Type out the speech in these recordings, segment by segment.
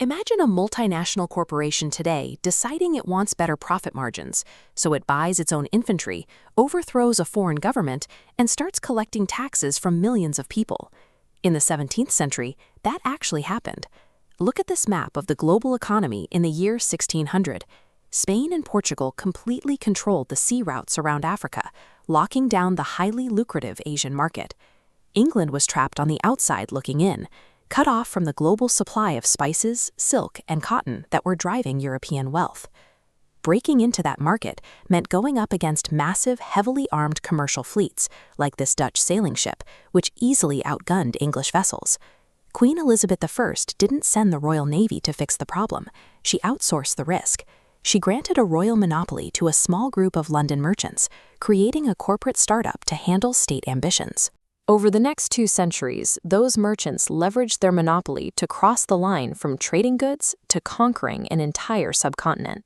Imagine a multinational corporation today deciding it wants better profit margins, so it buys its own infantry, overthrows a foreign government, and starts collecting taxes from millions of people. In the 17th century, that actually happened. Look at this map of the global economy in the year 1600. Spain and Portugal completely controlled the sea routes around Africa, locking down the highly lucrative Asian market. England was trapped on the outside looking in, cut off from the global supply of spices, silk, and cotton that were driving European wealth. Breaking into that market meant going up against massive, heavily armed commercial fleets, like this Dutch sailing ship, which easily outgunned English vessels. Queen Elizabeth I didn't send the Royal Navy to fix the problem. She outsourced the risk. She granted a royal monopoly to a small group of London merchants, creating a corporate startup to handle state ambitions. Over the next 2 centuries, those merchants leveraged their monopoly to cross the line from trading goods to conquering an entire subcontinent.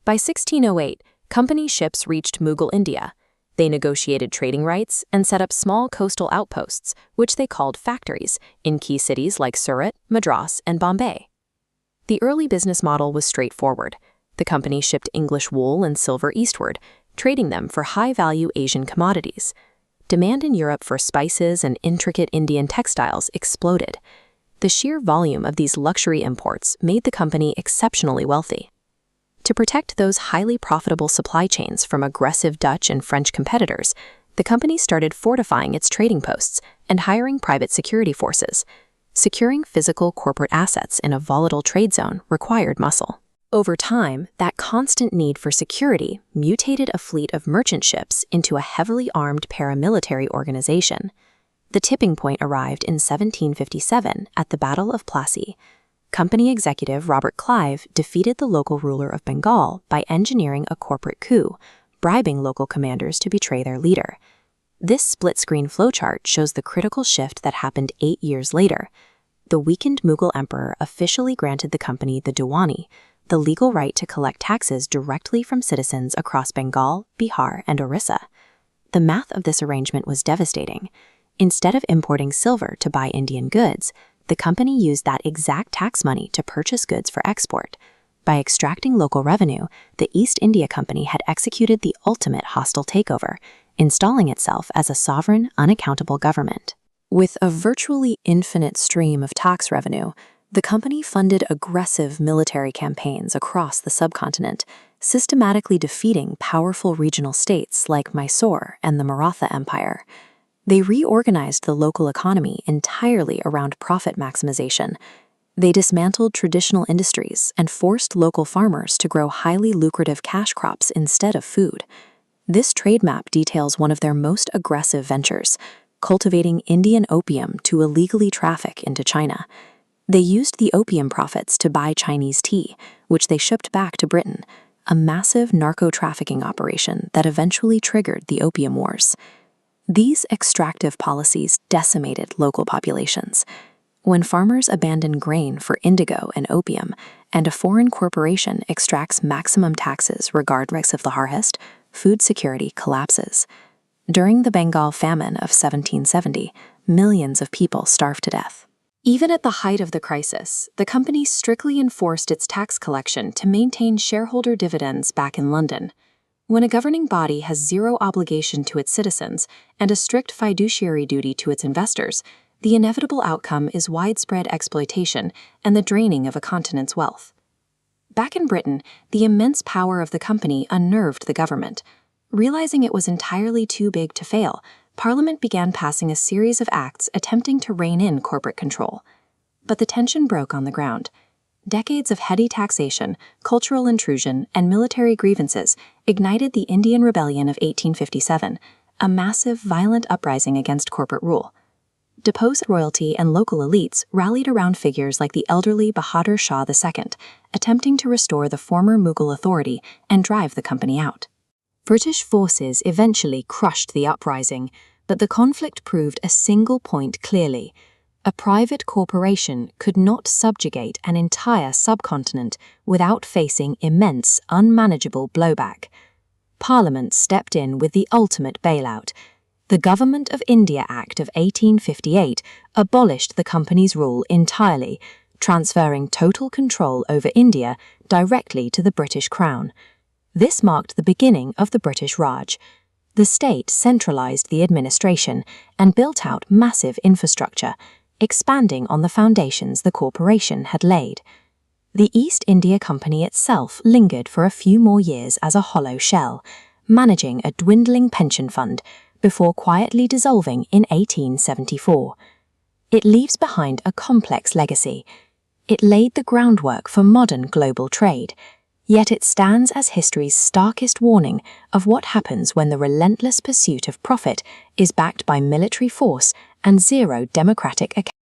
By 1608, company ships reached Mughal India. They negotiated trading rights and set up small coastal outposts, which they called factories, in key cities like Surat, Madras, and Bombay. The early business model was straightforward. The company shipped English wool and silver eastward, trading them for high-value Asian commodities. Demand in Europe for spices and intricate Indian textiles exploded. The sheer volume of these luxury imports made the company exceptionally wealthy. To protect those highly profitable supply chains from aggressive Dutch and French competitors, the company started fortifying its trading posts and hiring private security forces. Securing physical corporate assets in a volatile trade zone required muscle. Over time, that constant need for security mutated a fleet of merchant ships into a heavily armed paramilitary organization. The tipping point arrived in 1757 at the Battle of Plassey. Company executive Robert Clive defeated the local ruler of Bengal by engineering a corporate coup, bribing local commanders to betray their leader. This split-screen flowchart shows the critical shift that happened 8 years later. The weakened Mughal emperor officially granted the company the Diwani, the legal right to collect taxes directly from citizens across Bengal, Bihar, and Orissa. The math of this arrangement was devastating. Instead of importing silver to buy Indian goods, the company used that exact tax money to purchase goods for export. By extracting local revenue, the East India Company had executed the ultimate hostile takeover, installing itself as a sovereign, unaccountable government. With a virtually infinite stream of tax revenue, the company funded aggressive military campaigns across the subcontinent, systematically defeating powerful regional states like Mysore and the Maratha Empire. They reorganized the local economy entirely around profit maximization. They dismantled traditional industries and forced local farmers to grow highly lucrative cash crops instead of food. This trade map details one of their most aggressive ventures, cultivating Indian opium to illegally traffic into China. They used the opium profits to buy Chinese tea, which they shipped back to Britain, a massive narco-trafficking operation that eventually triggered the Opium Wars. These extractive policies decimated local populations. When farmers abandon grain for indigo and opium, and a foreign corporation extracts maximum taxes regardless of the harvest, food security collapses. During the Bengal Famine of 1770, millions of people starved to death. Even at the height of the crisis, the company strictly enforced its tax collection to maintain shareholder dividends back in London. When a governing body has zero obligation to its citizens and a strict fiduciary duty to its investors, the inevitable outcome is widespread exploitation and the draining of a continent's wealth. Back in Britain, the immense power of the company unnerved the government. Realizing it was entirely too big to fail, Parliament began passing a series of acts attempting to rein in corporate control. But the tension broke on the ground. Decades of heady taxation, cultural intrusion, and military grievances ignited the Indian Rebellion of 1857, a massive, violent uprising against corporate rule. Deposed royalty and local elites rallied around figures like the elderly Bahadur Shah II, attempting to restore the former Mughal authority and drive the company out. British forces eventually crushed the uprising, but the conflict proved a single point clearly. A private corporation could not subjugate an entire subcontinent without facing immense, unmanageable blowback. Parliament stepped in with the ultimate bailout. The Government of India Act of 1858 abolished the company's rule entirely, transferring total control over India directly to the British Crown. This marked the beginning of the British Raj. The state centralized the administration and built out massive infrastructure, expanding on the foundations the corporation had laid. The East India Company itself lingered for a few more years as a hollow shell, managing a dwindling pension fund before quietly dissolving in 1874. It leaves behind a complex legacy. It laid the groundwork for modern global trade, yet it stands as history's starkest warning of what happens when the relentless pursuit of profit is backed by military force and zero democratic accountability.